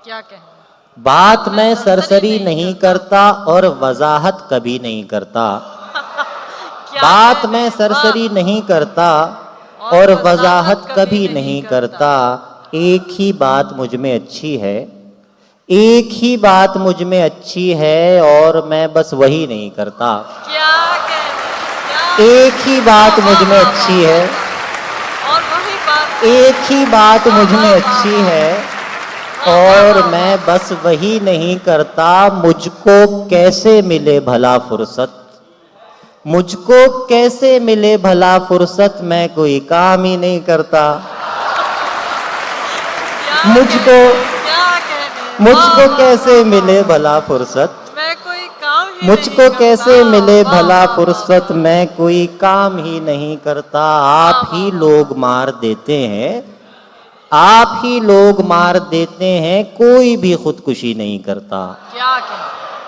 क्या कहें? बात मैं सरसरी नहीं करता और वजाहत कभी नहीं करता। क्या बात कहने मैं हैं, सरसरी वाह। नहीं करता और और वजाहत वजाहत कभी नहीं करता। करता। एक ही बात मुझ में अच्छी है, एक ही बात मुझ में अच्छी है और मैं बस वही नहीं करता। क्या कहने, क्या एक ही बात मुझ वाह, में वाह, वाह, अच्छी वाह, है, वाह। और वही बात, एक ही बात वाह, मुझ में वाह, वाह, अच्छी वाह, है वाह, वाह, और वाह, मैं वाह, वाह। बस वही नहीं करता। मुझको कैसे मिले भला फुर्सत, मुझको कैसे मिले भला फुर्सत, मैं कोई काम ही नहीं करता। क्या मुझको कहने, क्या कहने, वाह, मुझको वाह, कैसे वाह, वाह, मिले वाह। भला फुर्सत, मैं कोई काम ही नहीं मुझको करता। कैसे मिले वाह, भला वाह, वाह, फुर्सत, वाह। मैं कोई काम ही नहीं करता। वाह, आप वाह, ही वाह, लोग वाह। मार देते हैं, आप ही लोग मार देते हैं, कोई भी खुदकुशी नहीं करता। क्या कहें।